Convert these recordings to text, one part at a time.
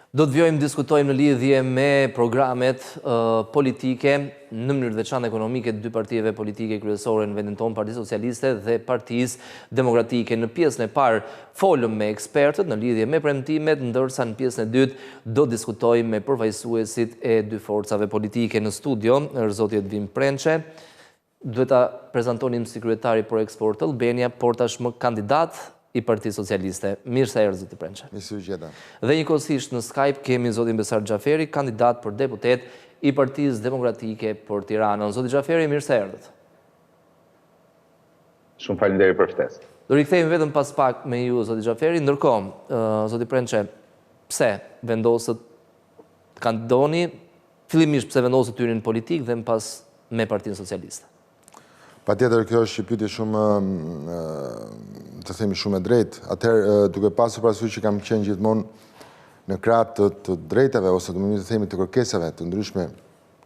Do të vjojmë diskutojmë në lidhje me programet politike në mënyrë të veçantë ekonomike të dy partive politike kryesore në vendin tonë, Partisë Socialiste dhe Partisë Demokratike. Në pjesën e parë folëm me ekspertët në lidhje me premtimet, ndërsa në pjesën e dytë do diskutojmë me përfaqësuesit e dy forcave politike. Në studio është zoti Edvin Prençe, duhet ta prezantonim si kryetari për Export Albania, por tashmë kandidat i Partisë Socialiste. Mirë se erdhët, zoti Prençe. Dhe njëkohësisht në Skype kemi zotin Besar Xhaferi, kandidat për deputet i Partisë Demokratike për Tiranën. Zoti Xhaferi, mirë se erdhët. Shumë faleminderit për ftesën. Do rikthehemi vetëm pas pak me ju, zoti Xhaferi. Ndërkohë, zoti Prençe, pse vendosët të kandidoni, fillimisht pse vendosët tyrin politik dhe më pas me Partinë Socialiste? Patjetër, kjo është një pyetje shumë, të themi, shumë e drejtë. Atëherë, duke pasur parasysh që kam qenë gjithmonë në krah të drejtave ose të themi të kërkesave të ndryshme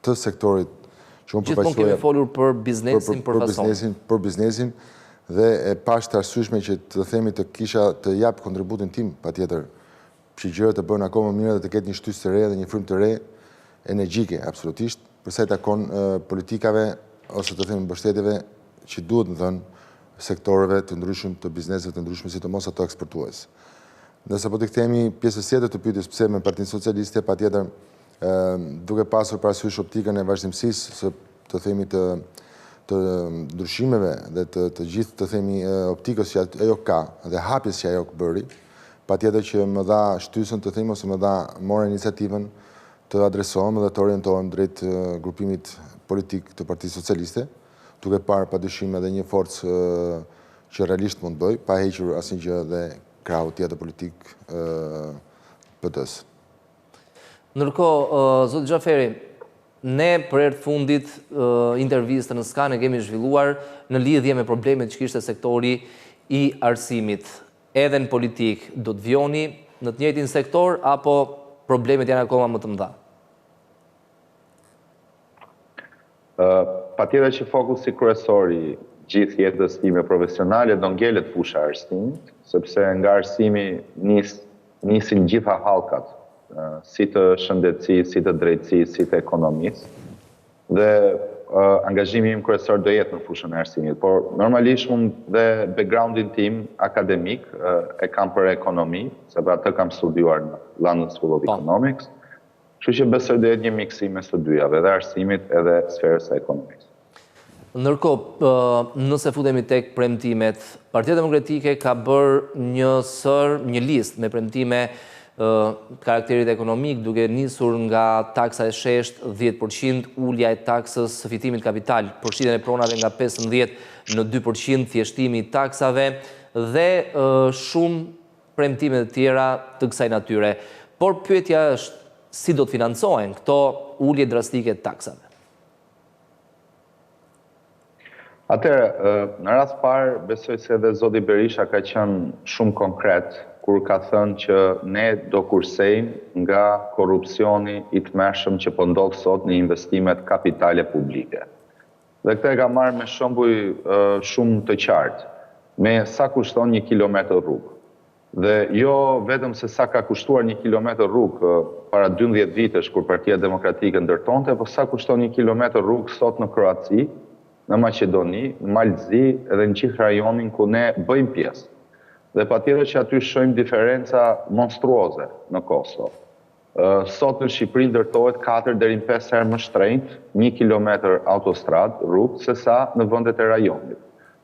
të sektorit që unë përfaqësoj. Gjithmonë kemi folur për biznesin, për biznesin dhe e pash të arsyeshme që të themi të kisha të jap kontributin tim, patjetër, që gjërat të bëhen akoma më mirë dhe të ketë një shtysë të re dhe një frymë të re energjike, absolutisht, për sa i takon politikave ose të themi mbështetjeve që duhet në dhënë sektoreve të ndryshëm të bizneseve të ndryshme, sidomos ato eksportues. Nëse po të kthehemi pjesës tjetër të pyetjes pse me Partinë Socialiste, patjetër duke pasur parasysh optikën e vazhdimësisë së të themi të ndryshimeve dhe të gjithë të themi optikës që ajo ka dhe hapjes që ajo bëri, patjetër që më dha shtysën të themi ose më dha morë iniciativën të adresohem dhe të orientohem drejt grupimit politik të Partisë Socialiste, duke parë padyshim edhe një forcë që realisht mund bëj, pa hequr asnjë gjë dhe krahu tjetër politik PD-s. Ndërkohë, zoti Xhaferi, ne për herë të fundit intervistën në Skan e kemi zhvilluar në lidhje me problemet që kishte sektori i arsimit. Edhe në politik, do të vjoni në të njëjtin sektor apo problemet janë akoma më të mëdha? Patjetër që fokusi kryesori gjithë jetës time profesionale do ngelet fusha e arsimit, sepse nga arsimi nisin gjitha hallkat, si të shëndetësisë, si të drejtësisë, si të ekonomisë. Dhe angazhimi im kryesor do jetë në fushën e arsimit, por normalisht unë dhe backgroundin tim akademik e kam për ekonomi, sepse atë kam studiuar në London School of Economics. Kështu që besoj do jetë një miksim mes të dyjave, edhe arsimit edhe sferës së ekonomisë. Ndërkohë, nëse futemi tek premtimet, Partia Demokratike ka bërë një listë me premtime karakterit ekonomik, duke nisur nga taksa e shesht 10%, ulja e taksës së fitimit kapital, përshtytjen e pronave nga 15% në 2%, thjeshtimi i taksave dhe shumë premtime të tjera të kësaj natyre. Por pyetja është, si do të financohen këto ulje drastike të taksave? Atëherë, në rast parë, besoj se edhe zoti Berisha ka qenë shumë konkret kur ka thënë që ne do kursejmë nga korrupsioni i tmerrshëm që po ndodh sot në investimet kapitale publike. Dhe këtë e ka marrë me shembuj shumë të qartë, me sa kushton 1 kilometër rrugë. Dhe jo vetëm se sa ka kushtuar 1 kilometër rrugë para 12 vitesh kur Partia Demokratike ndërtonte, po sa kushton 1 kilometër rrugë sot në Kroaci, në Maqedoni, në Malzi edhe në gjithë rajonin ku ne bëjmë pjesë. Dhe patjetër që aty shohim diferenca monstruoze në Kosovë. Sot në Shqipëri ndërtohet 4 deri në 5 herë më shtrenjtë 1 kilometër autostradë, rrugë, se sa në vendet e rajonit.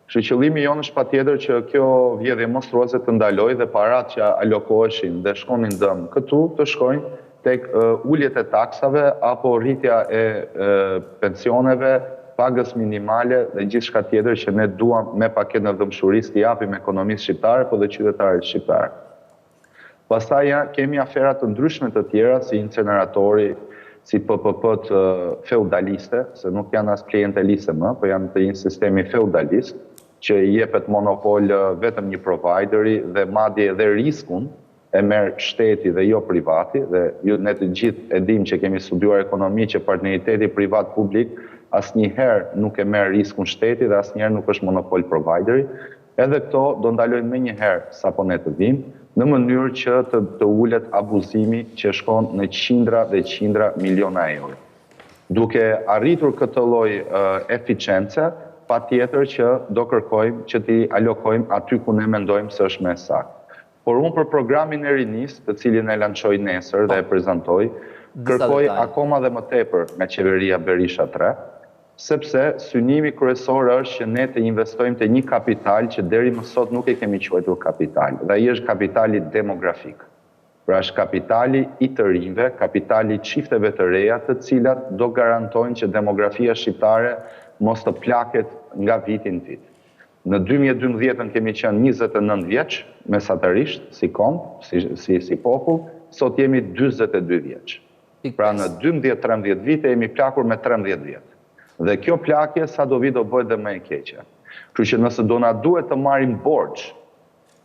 Kështu qëllimi jonë është patjetër që kjo vjedhje monstruoze të ndalojë dhe parat që alokoheshin dhe shkonin dëm këtu të shkojnë tek uljet e taksave apo rritja e pensioneve, pagës minimale dhe gjithçka tjetër që ne duam me paketën e dëmshurisë të japim ekonomisë shqiptare po dhe qytetarit shqiptar. Pastaj kemi afera të ndryshme të tjera si inceneratori, si PPP-t feudaliste, se nuk janë as klienteliste më, po janë të një sistemi feudalist, që i jepet monopol vetëm një provideri dhe madje edhe riskun e merr shteti dhe jo privati, dhe ne të gjithë e dim që kemi studiuar ekonomi që partneriteti privat-publik asnjëherë nuk e merr riskun shteti dhe asnjëherë nuk është monopol provideri. Edhe këto do ndalojnë menjëherë sapo ne të vim, në mënyrë që të ullet abuzimi që shkon në qindra dhe qindra miliona euro. Duke arritur këtë lloj eficience, patjetër që do kërkojmë që t'i alokojmë aty ku ne mendojmë se është më saktë. Por unë për programin e rinis, të cilin e lançoj nesër dhe e prezantoj, kërkoj akoma dhe më tepër nga qeveria Berisha 3, sepse synimi kryesor është që ne të investojmë të një kapital që deri më sot nuk e kemi quajtur kapital, dhe ai është kapitali demografik. Pra është kapitali i të rinjve, kapitali i çifteve të reja, të cilat do garantojnë që demografia shqiptare mos të plaket nga viti në vit. Në 2012 kemi qenë 29 vjeç, mesatarisht, si komp, si popull, sot jemi 42 vjeç. Pra në 12-13 vite jemi plakur me 13 vjet. Dhe kjo plakje sa do vi do bëhet dhe më e keqe. Kështu që nëse do na duhet të marrim borxh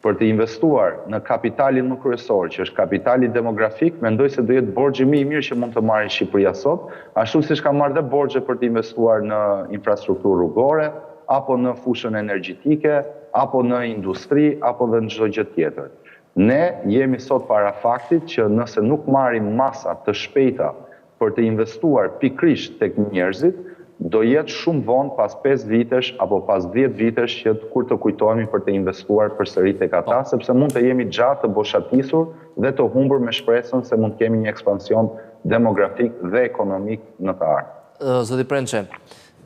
për të investuar në kapitalin më kryesor, që është kapitali demografik, mendoj se do jetë borxhi më i mirë që mund të marrë Shqipëria sot, ashtu siç ka marrë dhe borxhe për të investuar në infrastrukturë rrugore, apo në fushën energjetike, apo në industri, apo dhe në çdo gjë tjetër. Ne jemi sot para faktit që nëse nuk marrim masa të shpejta për të investuar pikërisht tek njerëzit, do jetë shumë vonë pas 5 vitesh apo pas 10 vitesh që kur të kujtohemi për të investuar përsëri tek ata, sepse mund të jemi gjatë të boshatisur dhe të humbur me shpresën se mund të kemi një ekspansion demografik dhe ekonomik në të ardhmen. Zoti Prençe,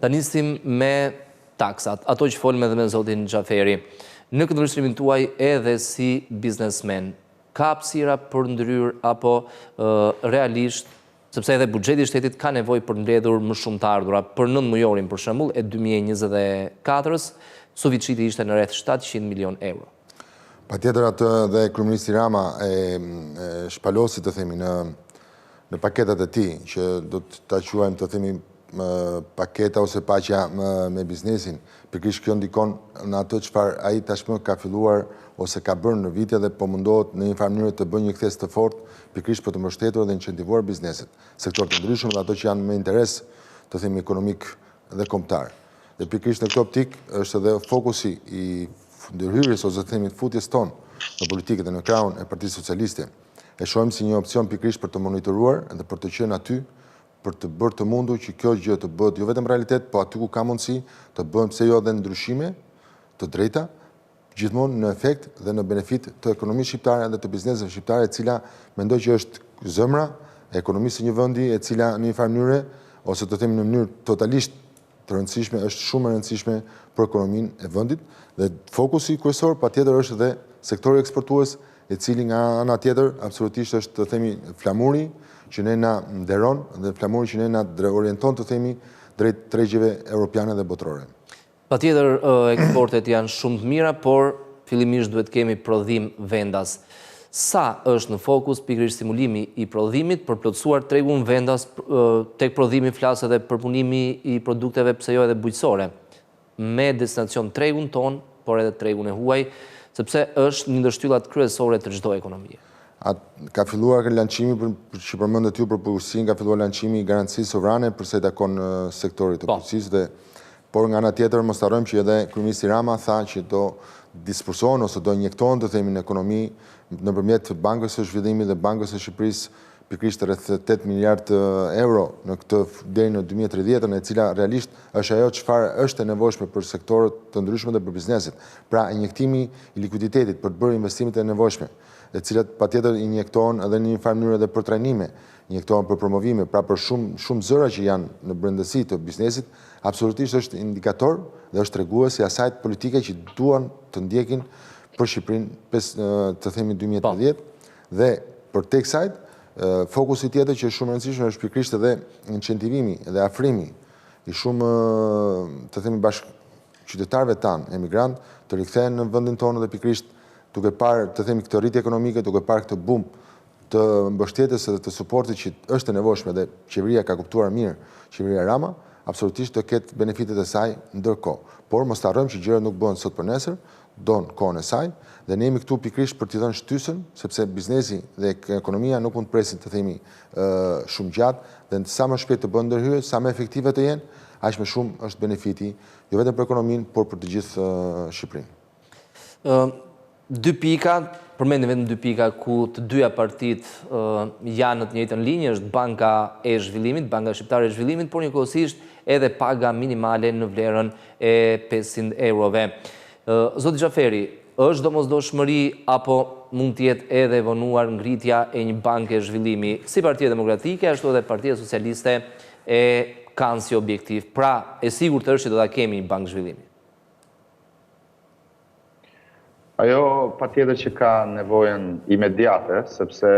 ta nisim me taksat, ato që folëm edhe me zotin Xhaferi. Në këndvështrimin tuaj edhe si biznesmen, ka hapësira për ndryrë apo realisht, sepse edhe buxheti i shtetit ka nevojë për mbledhur më shumë të ardhura, për 9 mujorin për shembull e 2024-s, suficiti ishte në rreth 700 milion euro. Patjetër atë dhe kryeministri Rama e shpalosi të themi në paketat e tij, që do ta quajmë të themi paketa ose paqja me biznesin, pikërisht kjo ndikon në ato çfarë ai tashmë ka filluar ose ka bërë në vite dhe po mundohet në një farë mënyrë të bëjë një kthes të fortë pikërisht për të mbështetur dhe incentivuar bizneset, sektorë të ndryshëm dhe ato që janë me interes të themi ekonomik dhe kombëtar. Dhe pikërisht në këtë optik është edhe fokusi i ndërhyrjes ose të themi futjes tonë në politikë dhe në krahun e Partisë Socialiste. E shohim si një opcion pikërisht për të monitoruar dhe për të qenë aty për të bërë të mundur që kjo gjë të bëhet jo vetëm realitet, po aty ku ka mundësi të bëhen pse jo edhe ndryshime të drejta, gjithmonë në efekt dhe në benefit të ekonomisë shqiptare dhe të bizneseve shqiptare, e cila mendoj që është zëmra e ekonomisë së një vendi, e cila në një farë mënyrë ose të themi në mënyrë totalisht të rëndësishme, është shumë e rëndësishme për ekonominë e vendit dhe fokusi kryesor patjetër është edhe sektori eksportues, e cili nga ana tjetër absolutisht është të themi flamuri që ne na nderon dhe flamuri që ne na orienton të themi drejt tregjeve europiane dhe botërore. Patjetër eksportet janë shumë të mira, por fillimisht duhet kemi prodhim vendas. Sa është në fokus pikërisht stimulimi i prodhimit për plotësuar tregun vendas, tek prodhimi flas edhe përpunimi i produkteve pse jo edhe bujqësore, me destinacion tregun ton, por edhe tregun e huaj, sepse është një ndër shtyllat kryesore të çdo ekonomie. Ka filluar lançimi, që përmendet ju për bujqësinë, ka filluar lançimi i garancisë sovrane për sa i takon sektorit të bujqësisë dhe por nga ana tjetër mos harrojmë që edhe kryeministri Rama tha që do disbursohen ose do injektohen të themi në ekonomi nëpërmjet Bankës së Zhvillimit dhe Bankës së Shqipërisë pikërisht rreth 8 miliard euro në këtë deri në 2030, e cila realisht është ajo çfarë është e nevojshme për sektorët të ndryshme dhe për bizneset. Pra injektimi i likuiditetit për të bërë investimet e nevojshme, e cilat patjetër injektohen edhe në një farë mënyrë edhe për trajnime, injektohen për promovime, pra për shumë zëra që janë në brendësi të biznesit, absolutisht është indikator dhe është tregues i asaj politike që duan të ndjekin për Shqipërinë të themi 2030 dhe për tek sajt fokusi tjetër që është shumë rëndësishëm është pikërisht edhe incentivimi dhe afrimi i shumë të themi bashkëqytetarëve tanë emigrant të rikthehen në vendin tonë dhe pikërisht duke parë të themi këtë rritje ekonomike, duke parë këtë boom të mbështetjes dhe të suportit që është e nevojshme dhe qeveria ka kuptuar mirë, qeveria Rama, absolutisht do ketë benefitet e saj ndërkohë. Por mos harrojmë që gjërat nuk bëhen sot për nesër, don kohën e saj dhe ne jemi këtu pikërisht për t'i dhënë shtysën, sepse biznesi dhe ekonomia nuk mund të presin të themi shumë gjatë dhe sa më shpejt të bëhen ndërhyrje, sa më efektive të jenë, aq më shumë është benefiti jo vetëm për ekonominë, por për të gjithë Shqipërinë. dy pika, përmendim vetëm dy pika ku të dyja partit janë në të njëjtën linjë, është Banka e Zhvillimit, Banka Shqiptare e Zhvillimit, por njëkohësisht edhe paga minimale në vlerën e 500 eurove. Zoti Xhaferi, është domosdoshmëri apo mund të jetë edhe vonuar ngritja e një banke e zhvillimi si Partia Demokratike, ashtu edhe Partia Socialiste e kanë si objektiv? Pra, e sigurt është që do ta kemi një bankë zhvillimi. Ajo patjetër që ka nevojën imediate, sepse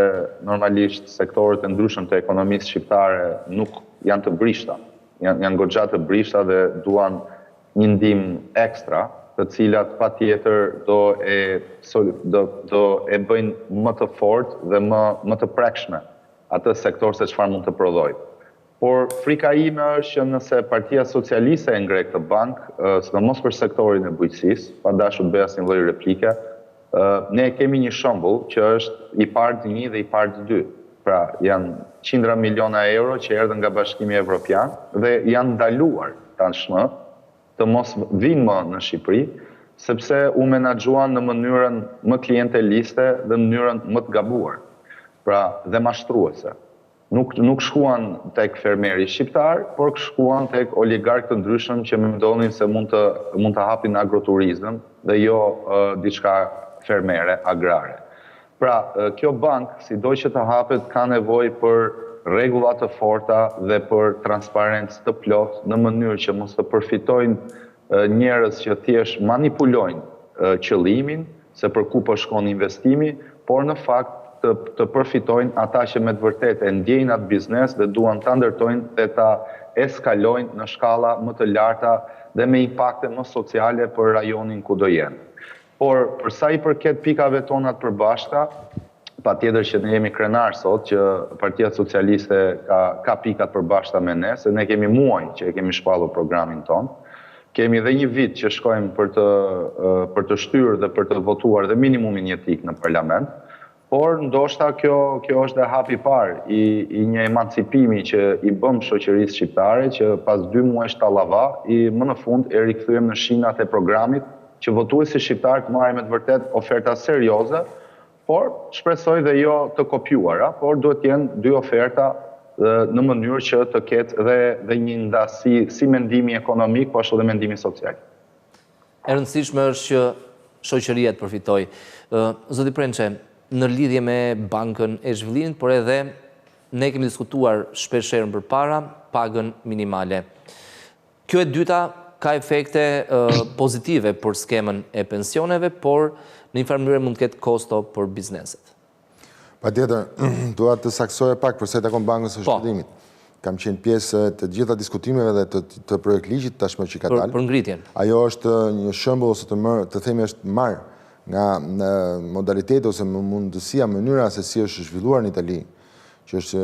normalisht sektorët e ndryshëm të ekonomisë shqiptare nuk janë të brishta. Janë goxha të brishta dhe duan një ndihmë ekstra, të cilat patjetër do e bëjnë më të fortë dhe më të prekshme atë sektor se çfarë mund të prodhojë. Por frika ime është që nëse Partia Socialiste e ngre këtë bankë, sidomos për sektorin e bujqësisë, pa dashur të bëj asnjë lloj replike, ne kemi një shembull që është i part 1 dhe i part 2. Pra, janë qindra miliona euro që erdhën nga Bashkimi Evropian dhe janë ndaluar tashmë të mos vinë më në Shqipëri, sepse u menaxhuan në mënyrën më klienteliste dhe në mënyrën më të gabuar. Pra, dhe mashtruese. Nuk shkuan tek fermeri shqiptar, por shkuan tek oligarkë të ndryshëm që mendonin se mund të hapin agroturizëm dhe jo diçka fermere, agrare. Pra, kjo bankë, sido që të hapet, ka nevojë për rregulla të forta dhe për transparencë të plotë në mënyrë që mos të përfitojnë njerëz që thjesht manipulojnë qëllimin, se për ku po shkon investimi, por në fakt të përfitojnë ata që me të vërtetë e ndjejnë atë biznes dhe duan ta ndërtojnë dhe ta eskalojnë në shkalla më të larta dhe me impakte më sociale për rajonin ku do jenë. Por për sa i përket pikave tona të përbashkëta, patjetër që ne jemi krenar sot që Partia Socialiste ka pikat përbashkëta me ne, se ne kemi muaj që e kemi shpallur programin ton. Kemi dhe një vit që shkojmë për të shtyrë dhe për të votuar dhe minimumin jetik në parlament. Por ndoshta kjo është dhe hapi parë i një emancipimi që i bëm shoqërisë shqiptare, që pas 2 muajsh tallava, më në fund e rikthyem në shinat e programit që votuesi shqiptar të marrin me të vërtet oferta serioze, por shpresoj dhe jo të kopjuara, por duhet të jenë 2 oferta në mënyrë që të ketë dhe një ndasi si mendimi ekonomik, po ashtu dhe mendimi social. E rëndësishme është që shoqëria të përfitojë. Zoti Prençe, në lidhje me Bankën e Zhvillimit, por edhe ne kemi diskutuar shpeshherë përpara pagën minimale. Kjo e dyta ka efekte pozitive për skemën e pensioneve, por në një farë mënyrë mund të ketë kosto për bizneset. Patjetër, dua të saksoja pak për sa i takon Bankës së Zhvillimit. Kam qenë pjesë të gjitha diskutimeve dhe të projekt ligjit tashmë që ka dalë. Për ngritjen. Ajo është një shembull ose të themi është marrë nga modaliteti ose mundësia, mënyra se si është zhvilluar në Itali, që është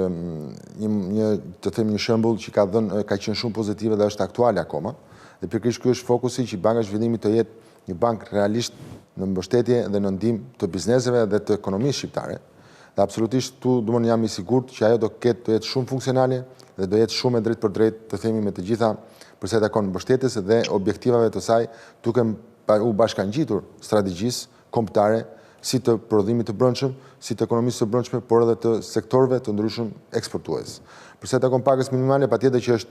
të themi një shembull që ka qenë shumë pozitive dhe është aktuale akoma. Dhe pikërisht ky është fokusi që Banka e Zhvillimit të jetë një bankë realisht në mbështetje dhe në ndihmë të bizneseve dhe të ekonomisë shqiptare. Dhe absolutisht tu domon jam i sigurt që ajo do jetë shumë funksionale dhe do jetë shumë e drejtë për drejtë të themi me të gjitha përsa i takon mbështetjes dhe objektivave të saj, duke u bashkangjitur strategjisë kombëtare si të prodhimit të brendshëm, si të ekonomisë së brendshme, por edhe të sektorëve të ndryshëm eksportues. Përsa i takon pagës minimale, patjetër që është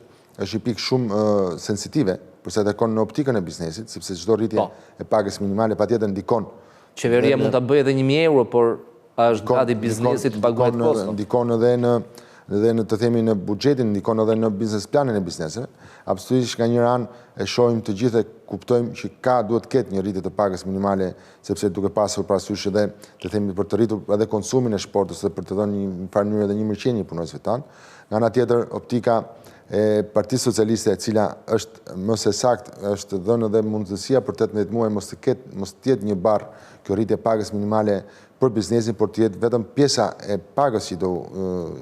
një pikë shumë sensitive, përsa i takon në optikën e biznesit, sepse çdo rritje e pagës minimale patjetër ndikon. Qeveria mund ta bëjë edhe 1.000 euro, por është gati biznesit të paguajë kosto. Ndikon edhe në të themi në buxhetin, ndikon edhe në biznes planin e bizneseve. Absolutisht nga një anë e shohim të gjithë e kuptojmë që duhet ketë një rritje të pagës minimale, sepse duke pasur parasysh edhe të themi për të rritur edhe konsumin e shportës dhe për të dhënë një farë mënyrë edhe një mirëqenie punonjësve tanë. Nga ana tjetër, optika e Partisë Socialiste, e cila është më së saktë, është dhënë edhe mundësia për 18 muaj mos të jetë një barr kjo rritje pagës minimale për biznesin, por të jetë vetëm pjesa e pagës që do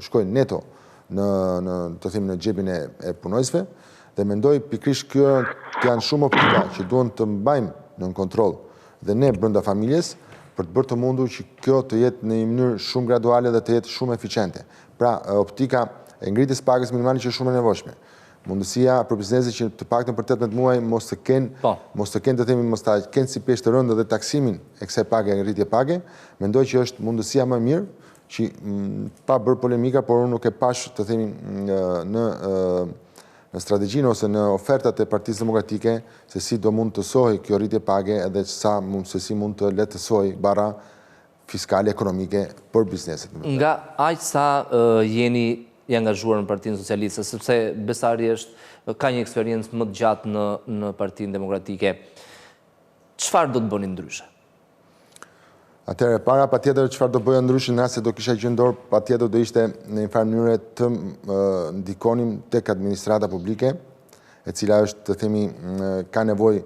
shkojnë neto në xhepin e punonjësve. Dhe mendoj pikërisht kjo janë shumë optika që duhen të mbajmë në kontroll dhe ne brenda familjes për të bërë të mundur që kjo të jetë në një mënyrë shumë graduale dhe të jetë shumë eficiente. Pra, optika e ngritjes pagës minimale që është shumë e nevojshme. Mundësia për bizneset që të paktën për 18 muaj mos të kenë të themi mos ta kenë si peshë të rëndë dhe taksimin e kësaj page, ngritje page, mendoj që është mundësia më mirë që pa bërë polemika, por unë nuk e pash të themi në strategjinë ose në ofertat e Partisë Demokratike se si do mund të sojë kjo rritje page edhe se si mund të lehtësoj bara fiskale ekonomike për bizneset. Nga aq sa jeni i angazhuar në Partinë Socialiste, sepse Besari ka një eksperiencë më të gjatë në Partinë Demokratike. Çfarë do të bëni ndryshe? Atëherë, para patjetër çfarë do bëja ndryshe nëse do kisha qendror, patjetër do ishte në një farë mënyrë të ndikonim tek administrata publike, e cila është të themi ka nevojë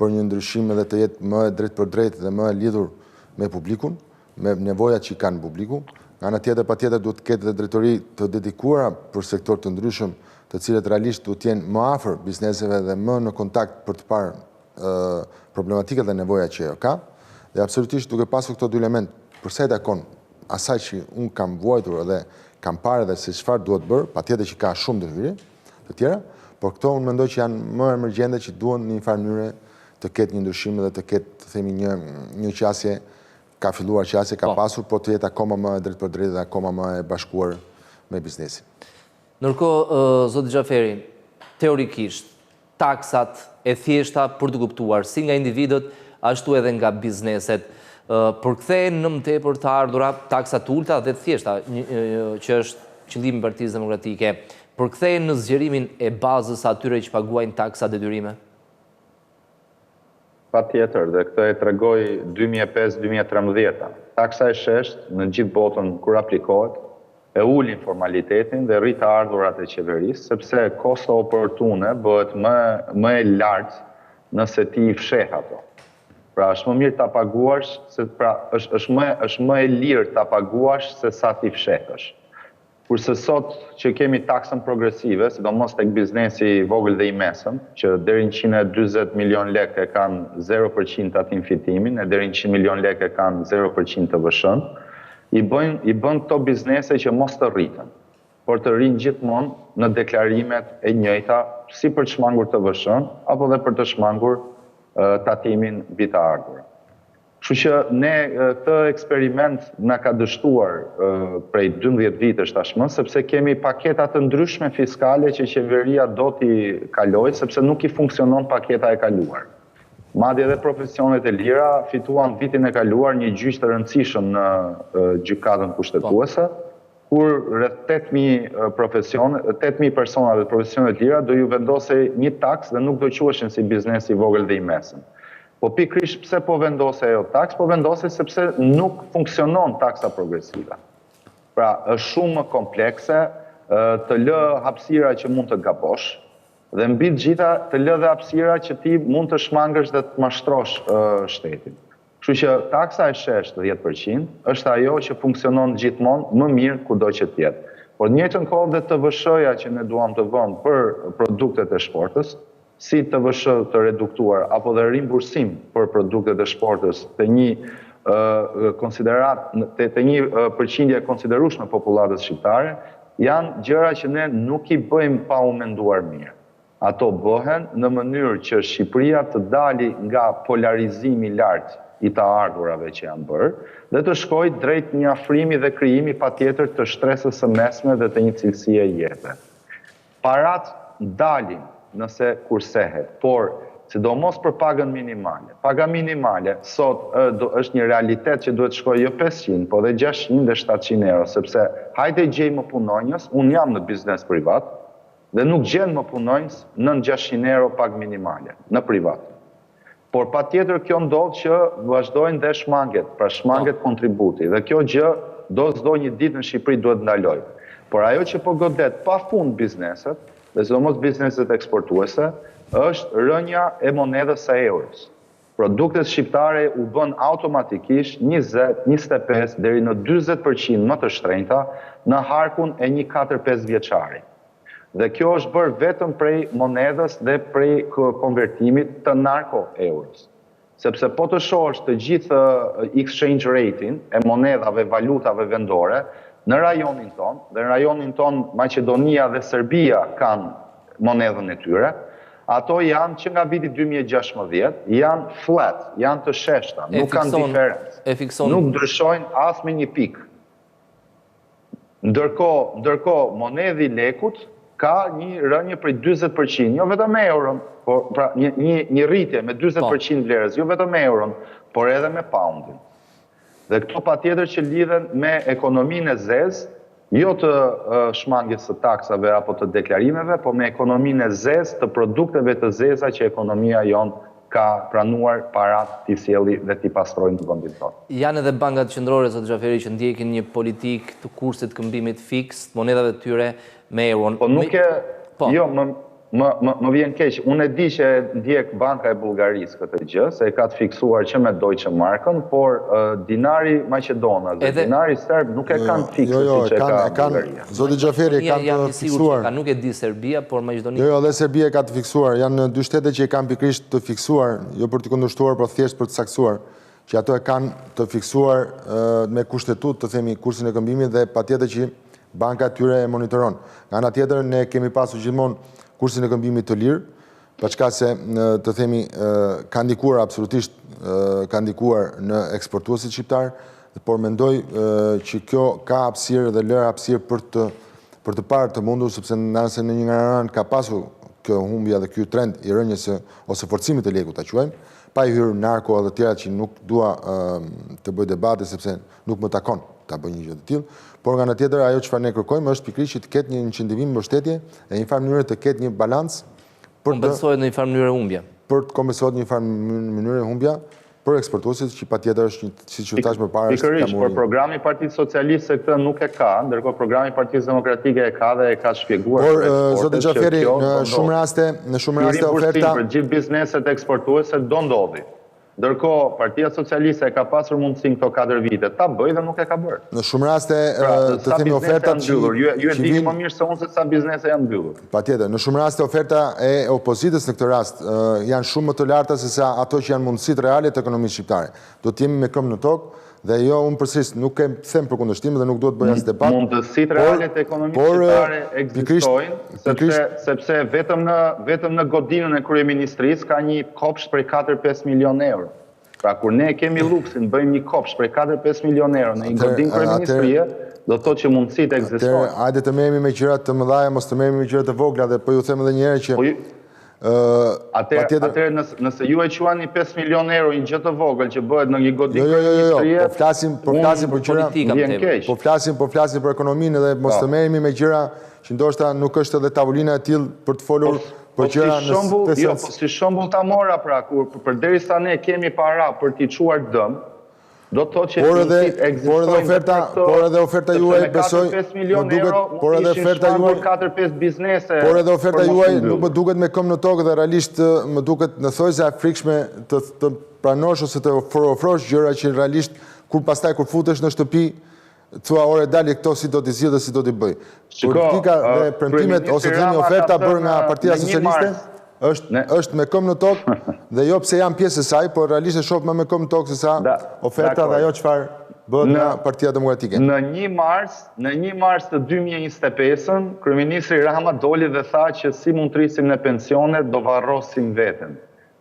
për një ndryshim edhe të jetë më drejt për drejt dhe më e lidhur me publikun, me nevojat që kanë publiku. Nga ana tjetër, patjetër duhet të ketë dhe drejtori të dedikuara për sektor të ndryshëm, të cilët realisht duhet të jenë më afër bizneseve dhe më në kontakt për të parë problematikat dhe nevojat që ajo ka. Dhe absolutisht duke pasur këto dy element, përsa i takon asaj që unë kam vuajtur edhe kam parë dhe se çfarë duhet bërë, patjetër që ka shumë dëshirë të tjera, por këto unë mendoj që janë më emergjente që duhen në një farë mënyrë të ketë një ndryshim dhe të ketë, të themi, një qasje, ka filluar qasje, ka pasur, por të jetë akoma më drejt për drejt dhe akoma më e bashkuar me biznesin. Ndërkohë, zoti Xhaferi, teorikisht, taksat e thjeshta për të kuptuar si nga individët ashtu edhe nga bizneset, përkthehen në më tepër të ardhura taksa të ulta dhe të thjeshta, që është qëllimi i Partisë Demokratike, përkthehen në zgjerimin e bazës atyre që paguajnë taksa detyrime? Patjetër, dhe këtë e tregoj 2005-2013. Taksa e sheshtë në gjithë botën kur aplikohet, e ul informalitetin dhe rrit të ardhurat e qeverisë, sepse kosto oportune bëhet më e lartë nëse ti i fsheh ato. Pra është më mirë ta paguash, është më e lirë ta paguash se sa ti fshehësh. Kurse sot që kemi taksën progresive, sidomos tek biznesi i vogël dhe i mesëm, që deri në 140 milion lekë kanë 0% atin fitimin, e deri në 100 milion lekë kanë 0% të vëshën, i bën këto biznese që mos të rritën, por të rrinë gjithmonë në deklarimet e njëjta, si për të shmangur të vëshën, apo dhe për të shmangur tatimin vita ardhur. Kështu që ne këtë eksperiment na ka dështuar prej 12 vitesh tashmë, sepse kemi paketa të ndryshme fiskale që qeveria do t'i kalojë, sepse nuk i funksionon paketa e kaluar. Madje edhe profesionet e lira fituan vitin e kaluar një gjyq të rëndësishëm në gjykatën kushtetuese, kur rreth 8.000 persona dhe profesionet lira do ju vendosej një taks dhe nuk do quheshin si biznes i vogël dhe i mesëm. Po pikërisht pse po vendosej ajo taks? Po vendosej sepse nuk funksionon taksa progresive. Pra është shumë më komplekse, të lë hapësira që mund të gabosh, dhe mbi të gjitha të lë dhe hapësira që ti mund të shmangësh dhe të mashtrosh shtetin. Kështu që taksa e sheshtë 10% është ajo që funksionon gjithmonë më mirë kudo që të jetë. Por në njëjtën kohë dhe TVSH-ja që ne duam të vëmë për produktet e shportës, si TVSH të reduktuar apo dhe rimbursim për produktet e shportës të një përqindje konsiderueshme popullatës shqiptare, janë gjëra që ne nuk i bëjmë pa u menduar mirë. Ato bëhen në mënyrë që Shqipëria të dali nga polarizimi i lartë i të ardhurave që janë bërë, dhe të shkoj drejt një afrimi dhe krijimi patjetër të shtresës së mesme dhe të një cilësie jete. Parat dalin nëse kursehet, por sidomos për pagën minimale. Paga minimale sot është një realitet që duhet shkoj jo 500, po dhe 600 dhe 700 euro, sepse hajde gjej më punonjës, unë jam në biznes privat, dhe nuk gjen më punonjës në 600 euro pagë minimale, në privat. Por patjetër kjo ndodh që vazhdojnë dhe shmanget, pra shmanget kontributi. Dhe kjo gjë do s'do një ditë në Shqipëri duhet ndaloj. Por ajo që po godet pa fund bizneset, dhe sidomos bizneset eksportuese, është rënja e monedhës së euros. Produktet shqiptare u bën automatikisht 20, 25 deri në 40% më të shtrenjta në harkun e një 4-5 vjeçari. Dhe kjo është bërë vetëm prej monedhës dhe prej konvertimit të narko-euros. Sepse po të shohësh të gjithë exchange rate-in e monedhave, valutave vendore, në rajonin ton, dhe në rajonin ton Maqedonia dhe Serbia kanë monedhën e tyre, ato janë që nga viti 2016, janë flat, janë të sheshta, nuk kanë diferencë. Nuk ndryshojnë as me një pikë. Ndërkohë, monedhi lekut ka një rënje prej 20%, jo vetëm me euron, pra një rritje me 20% vlerës, jo vetëm me euron, por edhe me poundin. Dhe këto patjetër që lidhen me ekonominë e zezë, jo të shmangjes së taksave apo të deklarimeve, po me ekonominë e zezë të produkteve të zeza që ekonomia jonë ka pranuar parat t'i sjelli dhe t'i pastrojnë të vendin tonë. Janë edhe bankat qendrore, zotë Xhaferi, që ndjekin një politikë të kursit këmbimit fiks, monedhave të tyre me euron. Po nuk e... Jo, më vjen keq. Unë e di që ndjek Banka e Bullgarisë këtë gjë, se e ka të fiksuar që me Deutsche Markën, por dinari Maqedona dhe dinari serb nuk e kanë fikse si që e ka Bullgaria. Zoti Xhaferi e kanë të fiksuar. Nuk e di Serbia, por Maqedonia... Jo, dhe Serbia e ka të fiksuar. Janë 2 shtete që e kanë pikrisht të fiksuar, jo për të kundërshtuar, por thjesht për të saksuar, që ato e kanë të fiksuar me kushtetut, të themi, kursin e këmbimit dhe patjetër që banka tyre e monitoron. Nga ana tjetër, ne kemi pasur gjithmonë kursin e këmbimit të lirë, përçka se të themi ka ndikuar absolutisht ka ndikuar në eksportuesit shqiptar, por mendoj që kjo ka hapësirë dhe lërë hapësirë për të parë të mundur, sepse nëse në një nga anë ka pasur kjo humbja dhe ky trend i rënjes ose forcimit të lekut, ta quajmë, pa i hyrë narko edhe tjera që nuk dua të bëj debate sepse nuk më takon ta bëj një gjë të tillë. Por nga ana tjetër, ajo çfarë ne kërkojmë është pikërisht që të ketë një incentivim mbështetje dhe një farë mënyrë të ketë një balancë për të kompensohet në një farë mënyrë humbja. Për të kompensohet në një farë mënyrë humbja për eksportuesit që patjetër është siç u thash më parë është pikërisht, por programi i Partisë Socialiste këtë nuk e ka, ndërkohë programi i Partisë Demokratike e ka dhe e ka shpjeguar. Por zoti Xhaferi, në shumë raste oferta për gjithë bizneset eksportuese do ndodhi. Ndërkohë, Partia Socialiste e ka pasur mundësinë këto 4 vite ta bëj dhe nuk e ka bërë. Në shumë raste të themi ofertat që ju e dini më mirë se unë se sa biznese janë mbyllur. Patjetër, në shumë raste oferta e opozitës në këtë rast janë shumë më të larta se sa ato që janë mundësitë reale të ekonomisë shqiptare. Do të jemi me këmbë në tokë dhe jo unë përsëris nuk e them për kundërshtim dhe nuk duhet bëj as debat. Mundësitë reale të ekonomisë shqiptare ekzistojnë sepse vetëm në godinën e kryeministrisë ka një kopsht prej 4-5 milion euro. Pra kur ne kemi luksin bëjmë një kopsht prej 4-5 milion euro në një godinë kryeministrie, do të thotë që mundësitë ekzistojnë. Hajde të merremi me gjëra të mëdha, mos të merremi me gjëra të vogla dhe po ju them edhe një herë që Atëherë nëse ju e quani 5 milion euro një gjë të vogël që bëhet në një godinë kryeministrie, po flasim për gjëra, po flasim për ekonominë dhe mos të merremi me gjëra që ndoshta nuk është edhe tavolina e tillë për të folur për gjëra Jo, po si shembull ta mora pra kur përderisa ne kemi para për t'i çuar dëm, do të thotë që por edhe oferta juaj besoj, por edhe oferta juaj 4-5 biznese. Por edhe oferta juaj nuk më duket me këmbë në tokë dhe realisht më duket në thojse e frikshme të pranosh ose të ofrosh gjëra që realisht kur pastaj kur futesh në shtëpi thua ore dali këto si do t'i zgjidh dhe si do t'i bëj. Politika dhe premtimet ose të themi oferta bërë nga Partia Socialiste është me këmbë në tokë dhe jo pse jam pjesë e saj, por realisht e shoh më me këmbë në tokë se sa oferta dhe ajo çfarë bëhet nga Partia Demokratike. Në 1 mars të 2025-ën, kryeministri Rama doli dhe tha që si mund të rrisim në pensione, do varrosim veten.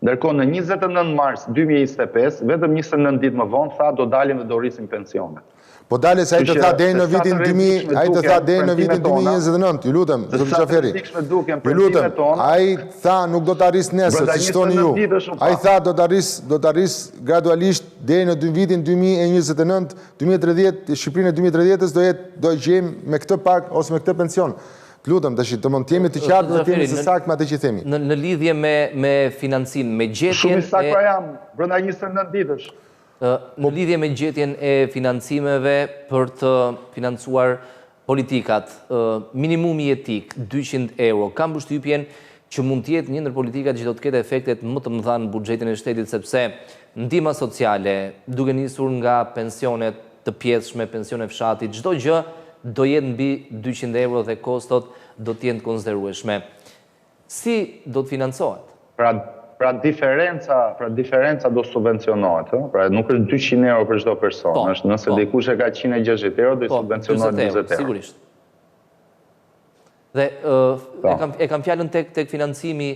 Ndërkohë në 29 mars 2025, vetëm 29 ditë më vonë tha do dalim dhe do rrisim pensione. Po dale se ai të tha deri në vitin 2029, ju lutem, zoti Xhaferi. Ju lutem, ai tha nuk do të arris nesër, siç thoni ju. Ai tha do të arris gradualisht deri në vitin 2029, 2030, Shqipërinë e 2030-s do e gjejmë me këtë pak ose me këtë pension. Lutem, tash të mund të jemi të qartë dhe të jemi së saktë me atë që themi. Në lidhje me financim, me gjetjen shumë saktë jam brenda 29 ditësh. Në lidhje me gjetjen e financimeve për të financuar politikat, minimumi jetik, 200 euro, kam përshtypjen që mund të jetë një ndër politikat që do të ketë efektet më të mëdha në buxhetin e shtetit, sepse ndihma sociale, duke nisur nga pensionet të pjesshme, pensione fshati, çdo gjë do jetë mbi 200 euro dhe kostot do të jenë të konsiderueshme. Si do të financohet? Pra diferenca do subvencionohet, pra nuk është 200 euro për çdo person, është nëse dikush e ka 160 euro do i subvencionohet 20 euro. Sigurisht. Dhe e kam fjalën tek financimi,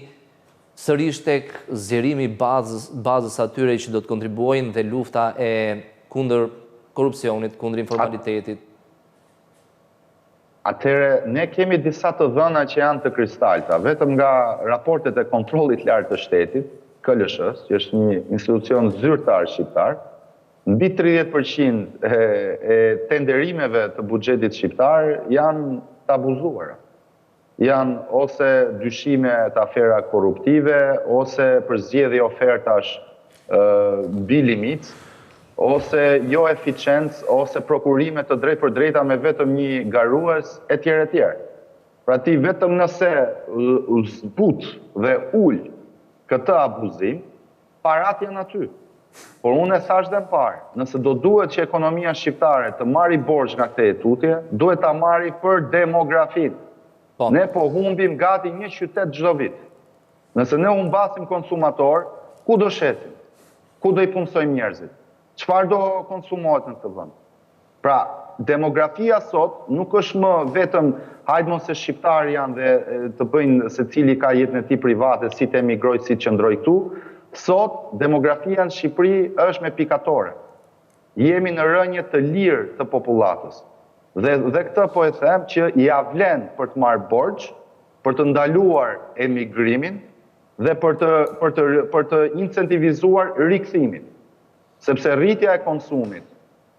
sërish tek zgjerimi bazës atyre që do të kontribuojnë dhe lufta e kundër korrupsionit, kundër informalitetit. Atëre, ne kemi disa të dhëna që janë të kristalta, vetëm nga raportet e kontrollit lartë të shtetit, KLSH-s, që është një institucion zyrtar shqiptar, mbi 30% e tenderimeve të buxhetit shqiptar janë të abuzuara. Janë ose dyshime të afera korruptive, ose përzgjedhje ofertash mbi limit, ose jo eficiencë, ose prokurime të drejt për drejta me vetëm një garues, etj. etj. Pra ti vetëm nëse zbut dhe ull këtë abuzim, parat janë aty. Por unë e thash dhe më parë, nëse do duhet që ekonomia shqiptare të marri borxh nga këtë tutje, duhet ta marri për demografin. Ne po humbim gati një qytet çdo vit. Nëse ne humbasim konsumator, ku do shesim? Ku do I punësojmë njerëzit? Çfarë do konsumohet në këtë vend? Pra, demografia sot nuk është më vetëm hajde mos se shqiptarë janë dhe të bëjnë se cili ka jetën e tij private, si të emigrojë, si të qëndrojë këtu. Sot, demografia në Shqipëri është me pikatore. Jemi në rënje të lirë të popullatës. Dhe këtë po e them që ja vlen për të marrë borxh, për të ndaluar emigrimin dhe për të incentivizuar rikthimin. Sepse rritja e konsumit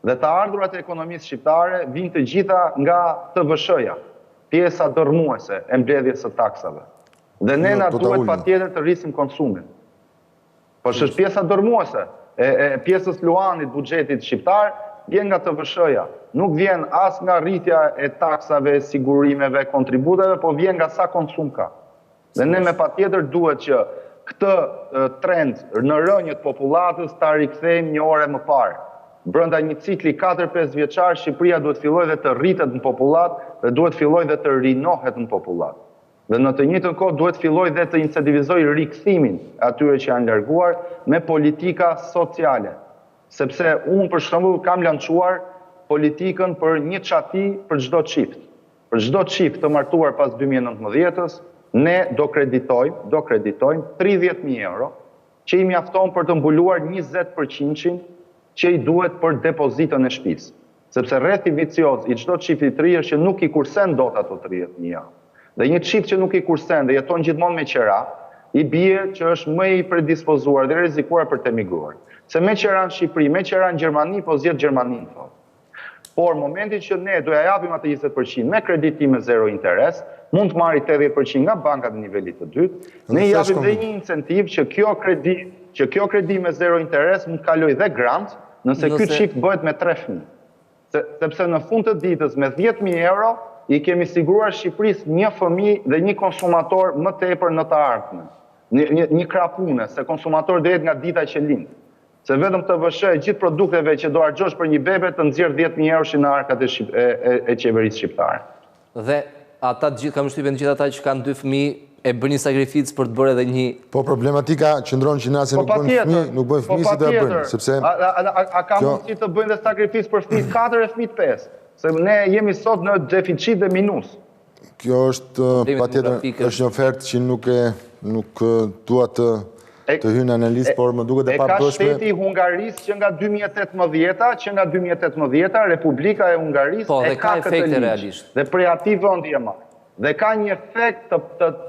dhe të ardhurat e ekonomisë shqiptare vijnë të gjitha nga TVSH-ja, pjesa dërmuese e mbledhjes së taksave. Dhe ne na duhet patjetër të rrisim konsumin. Po është pjesa dërmuese e pjesës luanit buxhetit shqiptar vjen nga TVSH-ja. Nuk vjen as nga rritja e taksave, sigurimeve, kontributeve, po vjen nga sa konsum ka. Dhe ne me patjetër duhet që këtë trend në rënjët popullatës ta rikthejmë një orë më parë. Brenda një cikli 4-5 vjeçar, Shqipëria duhet filloj dhe të rritet në popullat dhe duhet filloj dhe të rinohet në popullat. Dhe në të njëjtën kohë duhet filloj dhe të incentivizoj rikthimin atyre që janë larguar me politika sociale. Sepse unë për shembull kam lançuar politikën për një çati për çdo çift. Për çdo çift të martuar pas 2019-s, ne do kreditojmë 30.000 euro, që I mjafton për të mbuluar 20% që I duhet për depozitën e shtëpisë. Sepse rrethi vicioz I çdo çifti të ri është që nuk I kursen dot ato 30.000 euro. Dhe një çift që nuk I kursen dhe jeton gjithmonë me qera, I bie që është më I predispozuar dhe rrezikuar për të emigruar. Se me qera në Shqipëri, me qera në Gjermani, po zgjedh Gjermanin thotë. Por momentin që ne do ja japim atë 20% me kreditim me zero interes, mund të marri 80% nga bankat në nivelit të dytë, ne japim dhe një incentiv që kjo kredi me zero interes mund të kaloj dhe grant, nëse ky çift bëhet me 3 fëmijë. Sepse në fund të ditës me 10.000 euro I kemi siguruar Shqipërisë një fëmijë dhe një konsumator më tepër në të ardhmen. Një krapune, se konsumator do jetë nga dita që lind. Se vetëm TVSH e gjithë produkteve që do harxhosh për një bebe të nxjerr 10.000 euro në arkat e qeverisë shqiptare. Dhe ata të gjithë kam shtypën të gjithë ata që kanë 2 fëmijë e bën një sakrificë për të bërë edhe një. Po problematika qëndron që nëse nuk bëjnë fëmijë si të bëjnë, sepse a ka mundësi të bëjnë dhe sakrificë për fëmijë 4 e fëmijë 5, se ne jemi sot në deficit dhe minus. Kjo është patjetër është një ofertë që nuk dua të hynë analizë, por më duket e papërshme. E ka shteti Hungarisë që nga 2018, Republika e Hungarisë e ka këtë ligj. Dhe prej atij vendi e marr. Dhe ka një efekt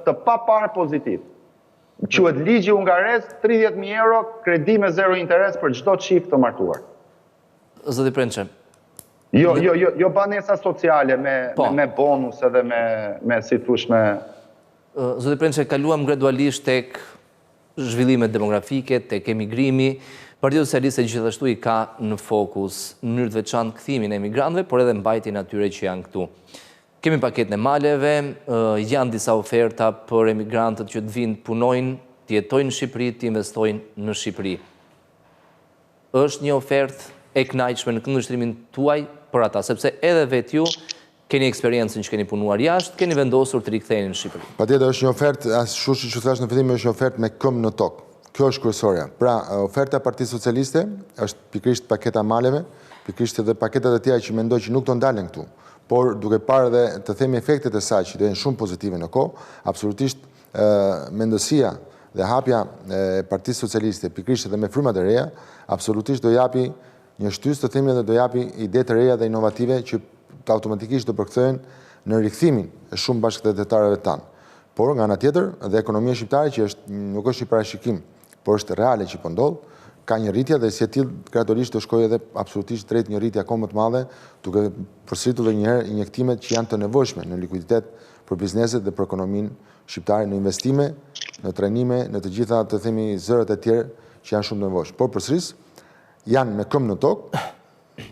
të papar pozitiv. Quhet ligji hungarez, 30.000 euro kredi me zero interes për çdo çift të martuar. Zoti Prençe. Jo banesa sociale me bonus edhe me si thosh me. Zoti Prençe, kaluam gradualisht tek zhvillimet demografike, tek emigrimi. Partia Socialiste gjithashtu I ka në fokus në mënyrë të veçantë kthimin e emigrantëve, por edhe mbajtjen atyre që janë këtu. Kemi paketën e maleve, janë disa oferta për emigrantët që të vinë punojnë, të jetojnë në Shqipëri, të investojnë në Shqipëri. Është një ofertë e kënaqshme në këndvështrimin tuaj për ata, sepse edhe vetë ju keni eksperiencën që keni punuar jashtë, keni vendosur të riktheheni në Shqipëri. Patjetër është një ofertë, ashtu siç thash në fillim, është një ofertë me këmbë në tokë. Kjo është kryesorja. Pra, oferta e Partisë Socialiste është pikërisht paketa maleve, pikërisht edhe paketat e tjera që mendoj që nuk do ndalen këtu. por duke parë dhe të themi efektet e saj që do jenë shumë pozitive në kohë, absolutisht mendësia dhe hapja e Partisë Socialiste, pikërisht edhe me frymat e reja, absolutisht do japi një shtys të themi dhe do japi ide të reja dhe inovative që automatikisht do përkthehen në rikthimin e shumë bashkëtetarëve tanë. Por nga ana tjetër, dhe ekonomia shqiptare që nuk është një parashikim, por është reale që po ndodh, ka një rritje dhe si e tillë gradualisht do shkojë edhe absolutisht drejt një rritje akoma më të madhe, duke përsëritur edhe një herë injektimet që janë të nevojshme në likuiditet për bizneset dhe për ekonominë shqiptare, në investime, në trajnime, në të gjitha të themi zërat e tjerë që janë shumë të nevojshme. Por përsëris janë me këmbë në tokë,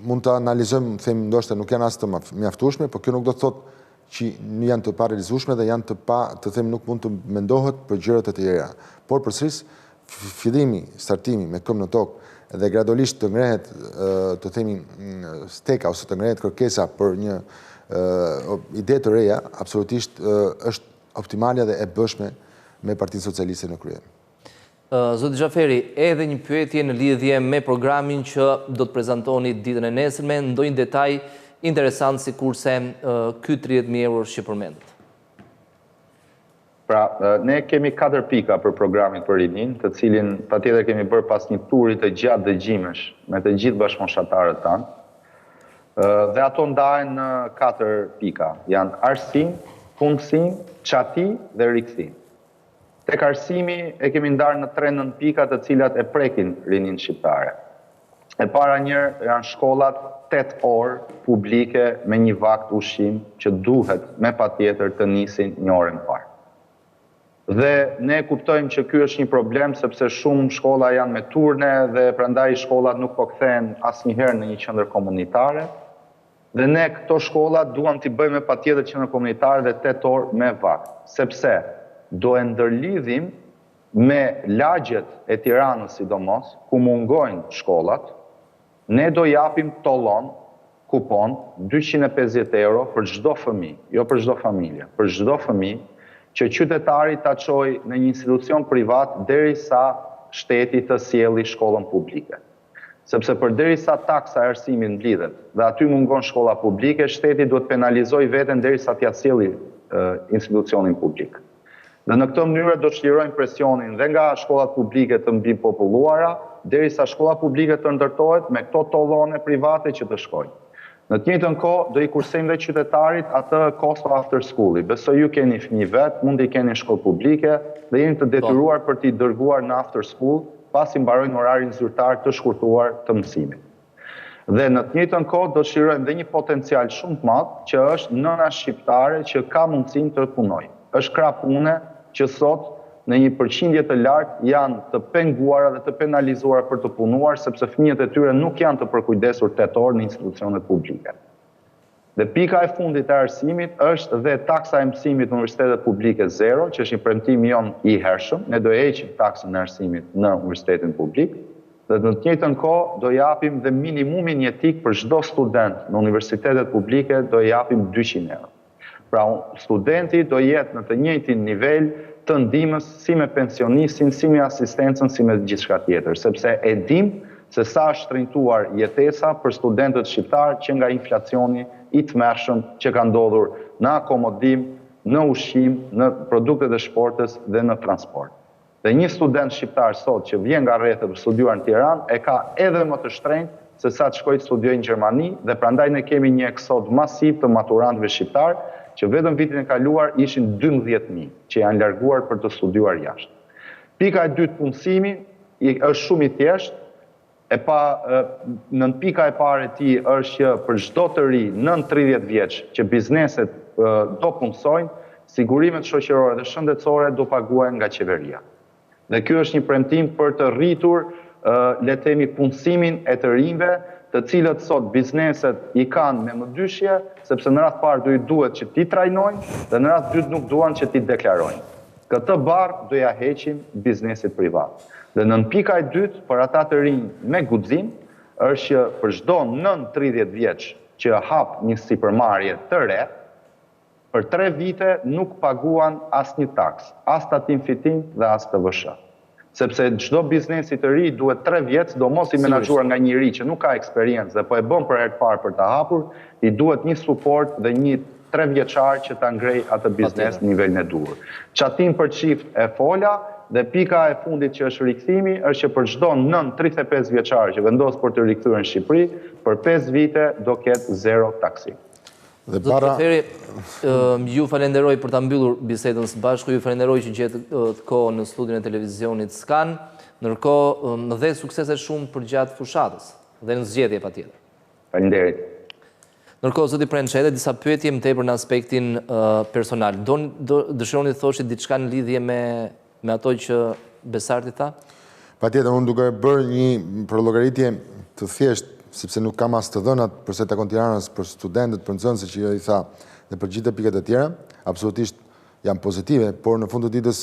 mund të analizojmë, themi ndoshta nuk janë as të mjaftueshme, por kjo nuk do të thotë që janë të parealizueshme dhe janë të themi nuk mund të mendohet për gjërat e tjera. Por përsëris fillimi, startimi me këmbë në tokë dhe gradualisht të ngrehet të themi steka ose të ngrehet kërkesa për një ide të reja, absolutisht është optimale dhe e bëshme me Partinë Socialiste në krye. Zoti Xhaferi, edhe një pyetje në lidhje me programin që do të prezantoni ditën e nesërme, ndonjë detaj interesant sikurse ky 30.000 euro që përmendet. Pra, ne kemi 4 pika për programin për rinin, të cilin patjetër kemi bërë pas një turi të gjatë dëgjimesh me të gjithë bashkëpunëtarët tanë. Dhe ato ndahen në 4 pika. Janë arsim, punësim, çati dhe rikthim. Tek arsimi e kemi ndarë në 3 nën pika të cilat e prekin rinin shqiptare. E para njërë janë shkollat 8 orë publike me një vakt ushqim që duhet me patjetër të nisin një orë më parë. Dhe ne kuptojmë që ky është një problem sepse shumë shkolla janë me turne dhe prandaj shkollat nuk po kthehen asnjëherë në një qendër komunitare. Dhe ne këto shkolla duam t'i bëjmë patjetër qendër komunitare dhe 8 orë me vakt, sepse do e ndërlidhim me lagjet e Tiranës sidomos, ku mungojnë shkollat, ne do japim tollon, kupon, 250 euro për çdo fëmijë, jo për çdo familje, për çdo fëmijë, që qytetari ta çojë në një institucion privat derisa shteti të sjellë shkollën publike. Sepse përderisa taksa e arsimit mblidhet dhe aty mungon shkolla publike, shteti duhet penalizojë veten derisa t'ia sjellë institucionin publik. Dhe në këtë mënyrë do çlirojmë presionin dhe nga shkollat publike të mbi populluara, derisa shkolla publike të ndërtohet me këto tollone private që të shkojnë. Në të njëjtën kohë do i kursejmë dhe qytetarit atë cost after school-i. Besoj ju keni fëmijë vet, mund i keni shkollë publike dhe jeni të detyruar për t'i dërguar në after school pasi mbarojnë orarin zyrtar të shkurtuar të mësimit. Dhe në të njëjtën kohë do çlirojmë dhe një potencial shumë të madh që është nëna shqiptare që ka mundësinë të punojë. Është krah pune që sot në një përqindje të lartë janë të penguara dhe të penalizuara për të punuar, sepse fëmijët e tyre nuk janë të përkujdesur 8 orë në institucionet publike. Dhe pika e fundit e arsimit është dhe taksa e mësimit në universitetet publike zero, që është një premtim jon i hershëm. Ne do heqim taksën e arsimit në universitetin publik, dhe në të njëjtën kohë do japim dhe minimumin jetik për çdo student në universitetet publike do japim 200 euro. Pra studenti do jetë në të njëjtin nivel të ndihmës si me pensionistin, si me asistencën, si me gjithçka tjetër, sepse e dim se sa është shtrenjtuar jetesa për studentët shqiptarë që nga inflacioni i tmerrshëm që ka ndodhur në akomodim, në ushqim, në produktet e shportës dhe në transport. Dhe një student shqiptar sot që vjen nga rrethet për studiuar në Tiranë e ka edhe më të shtrenjtë se sa të shkojë të studiojë në Gjermani dhe prandaj ne kemi një eksod masiv të maturantëve shqiptarë që vetëm vitin e kaluar ishin 12.000 që janë larguar për të studiuar jashtë. Pika e dytë punësimi është shumë i thjeshtë, në pika e parë e tij është që për çdo të ri nën 30 vjeç që bizneset do punësojnë, sigurimet shoqërore dhe shëndetësore do paguhen nga qeveria. Dhe ky është një premtim për të rritur le të themi punësimin e të rinjve, të cilët sot bizneset i kanë me mëdyshje, sepse në rast parë do i duhet që ti trajnojnë dhe në rast dytë nuk duan që ti deklarojnë. Këtë barë do ja heqim biznesit privat. Dhe në pika e dytë, për ata të rinj me guxim, është që për çdo nën 30 vjeç që hap një sipërmarrje të re, për 3 vite nuk paguan asnjë taks, as tatim fitim dhe as TVSH. sepse çdo biznesi të ri duhet 3 vjet, sidomos i menaxhuar nga njëri që nuk ka eksperiencë dhe po e bën për herë të parë për ta hapur, i duhet një suport dhe një 3 vjeçar që ta ngrej atë biznes në nivelin e duhur. Çatim për çift e fola dhe pika e fundit që është rikthimi është që për çdo 9-35 vjeçar që vendos për të rikthyer në Shqipëri, për 5 vite do ketë 0 taksi. Zot Preferi, ju falenderoj për ta mbyllur bisedën së bashku, ju falenderoj që gjetët kohë në studion e televizionit Skan, ndërkohë dhe suksese shumë për gjatë fushatës dhe në zgjedhje patjetër. Faleminderit. Ndërkohë, zoti Prençe, edhe disa pyetje më tepër në aspektin personal. Dëshironi të thoshit diçka në lidhje me ato që Besarti tha? Patjetër, unë duke bërë një përllogaritje të thjeshtë, sepse nuk kam as të dhënat për se takon Tiranës, për studentët, për nxënësit që i tha, dhe për gjithë pikat e tjera, absolutisht janë pozitive, por në fund të ditës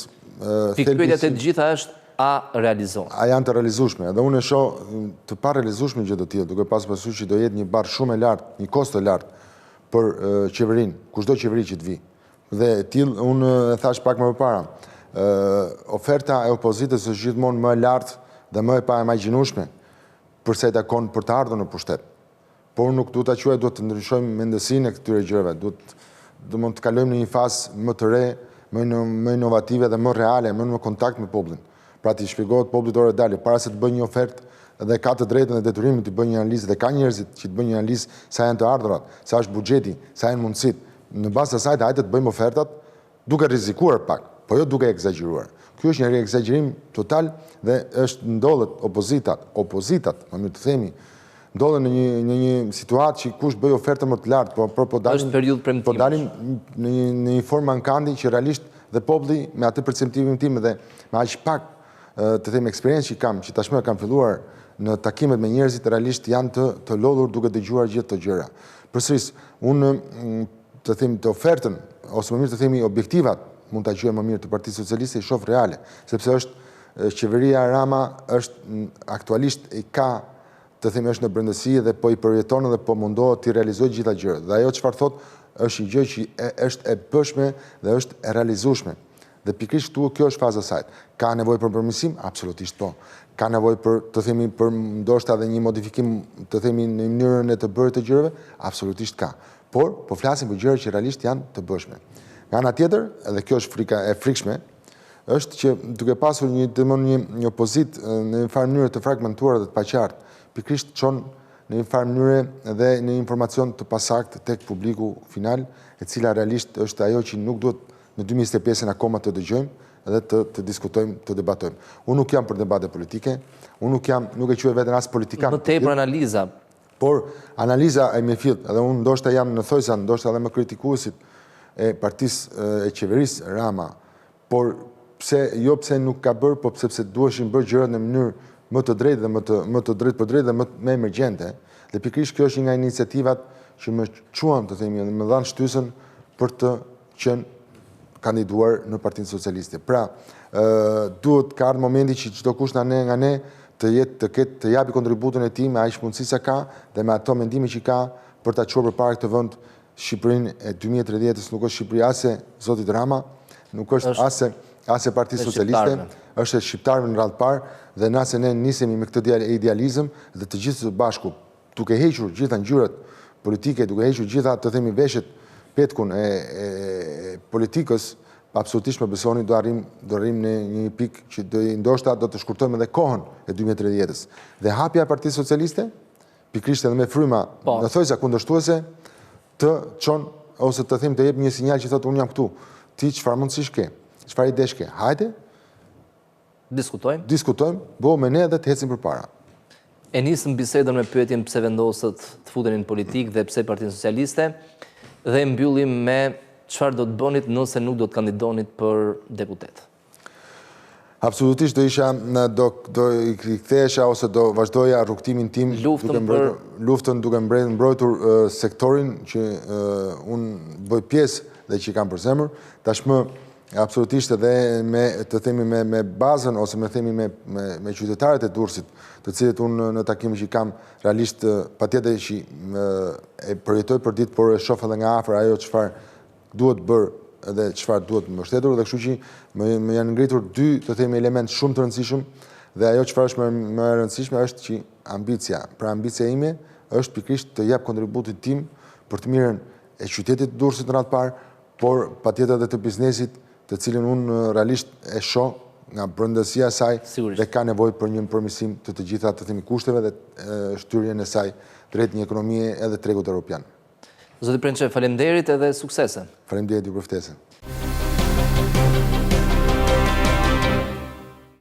pikpyetjet e gjitha është a realizohen. A janë të realizueshme. Dhe unë e shoh të pa realizueshme gjë të tillë, duke pasur parasysh që do jetë një barë shumë e lartë, një kosto e lartë për qeverinë, kushdo qeveri që të vi. Dhe tillë unë e thash pak më përpara, oferta e opozitës është gjithmonë më e lartë dhe më e paimagjinueshme përse i takon për të ardhur në pushtet. Por nuk duhet ta quaj, duhet të ndryshojmë mendësinë e këtyre gjërave, duhet të kalojmë në një fazë më të re, më inovative dhe më reale, më në kontakt me popullin. Pra t'i shpjegohet popullit orë dalë, para se të bëjë një ofertë dhe ka të drejtën dhe detyrimin të bëjë një analizë dhe ka njerëzit që të bëjë një analizë sa janë të ardhurat, sa është buxheti, sa janë mundësitë. Në bazë të asaj hajde të bëjmë ofertat duke rrezikuar pak, po jo duke egzageruar. Ky është një egzagerim total dhe ndodhet opozitat, më mirë të themi, ndodhen në një situatë që kush bëj ofertë më të lartë, po dalim në një formë mankandi që realisht dhe populli me atë perceptimin tim dhe me aq pak të them eksperiencë që kam, që tashmë kam filluar në takimet me njerëzit, realisht janë të lodhur duke dëgjuar gjithë këto gjëra. Përsëris, unë të them të ofertën ose më mirë të themi objektivat mund ta quajmë më mirë të Partisë Socialiste i shoh reale, sepse është qeveria Rama është aktualisht i ka të themi është në brendësi dhe po i përjeton dhe po mundohet të realizojë gjitha gjërat. Dhe ajo çfarë thotë është një gjë që është e bëshme dhe është e realizueshme. Dhe pikërisht këtu kjo është faza e saj. Ka nevojë për përmirësim? Absolutisht po. Ka nevojë për të themi për ndoshta edhe një modifikim të themi në mënyrën e të bërë të gjërave? Absolutisht ka. Por po flasim për gjëra që realisht janë të bëshme. Nga ana tjetër, edhe kjo është frika e frikshme, është që duke pasur një opozit në një farë mënyrë të fragmentuar dhe të paqartë, pikërisht çon në një farë mënyrë dhe në informacion të pasakt tek publiku final, e cila realisht është ajo që nuk duhet në 2025 akoma të dëgjojmë dhe të diskutojmë, të debatojmë. Unë nuk jam për debate politike, unë nuk e quaj veten as politikan. Më tepër analiza. Por analiza e mjefill, edhe unë ndoshta jam në thojsa, ndoshta edhe më kritikuesit e partisë e qeverisë Rama, por pse nuk ka bërë, po sepse duheshin bërë gjërat në mënyrë më të drejtë dhe më të drejtë për drejtë dhe më emergjente. Dhe pikërisht kjo është një nga iniciativat që më çuan të themi dhe më dhanë shtysën për të qenë kandiduar në Partinë Socialiste. Pra, duhet ka ardhur momenti që çdo kush nga ne të japi kontributin e tij me aq mundësi sa ka dhe me ato mendime që ka për ta çuar përpara këtë vend Shqipërinë e 2030-s. Nuk është Shqipëria as e zotit Rama, nuk është as e Partisë Socialiste, është e shqiptarëve në radhë parë dhe nëse ne nisemi me këtë idealizëm dhe të gjithë së bashku, duke hequr gjitha ngjyrat politike, duke hequr gjitha të themi veshët petkun e politikës, absolutisht më besoni do arrim në një pikë që ndoshta do të shkurtojmë edhe kohën e 2030-s. Dhe hapja e Partisë Socialiste, pikërisht edhe me fryma në thojsa kundërshtuese, të çon ose të them të jep një sinjal që thotë unë jam këtu. Ti çfarë mundësish ke? Çfarë idesh ke? Hajde. Diskutojmë, bëu me ne dhe të ecim përpara. E nisëm bisedën me pyetjen pse vendosët të futenin në politikë dhe pse Partinë Socialiste dhe mbyllim me çfarë do të bënit nëse nuk do të kandidonit për deputet. Absolutisht do i kthehesha ose do vazhdoja rrugtimin tim luftën duke mbrojtur sektorin që unë bëj pjesë dhe që kam për zemër. Tashmë absolutisht edhe me bazën ose me qytetarët e Durrësit, të cilët unë në takimin që kam realisht patjetër që e përjetoj për ditë, por e shoh edhe nga afër ajo çfarë duhet bërë edhe çfarë duhet mbështetur, dhe kështu që më janë ngritur dy, të themi, element shumë të rëndësishëm, dhe ajo çfarë është më e rëndësishme është që ambicia ime është pikërisht të jap kontributin tim për të mirën e qytetit të Durrësit në radhë parë, por patjetër edhe të biznesit, të cilin unë realisht e shoh nga brendësia e saj dhe ka nevojë për një përmirësim të gjitha, të themi, kushteve dhe shtyrjen e saj drejt një ekonomie edhe tregut evropian. Zoti Prençe, faleminderit edhe suksese. Faleminderit ju për ftesën.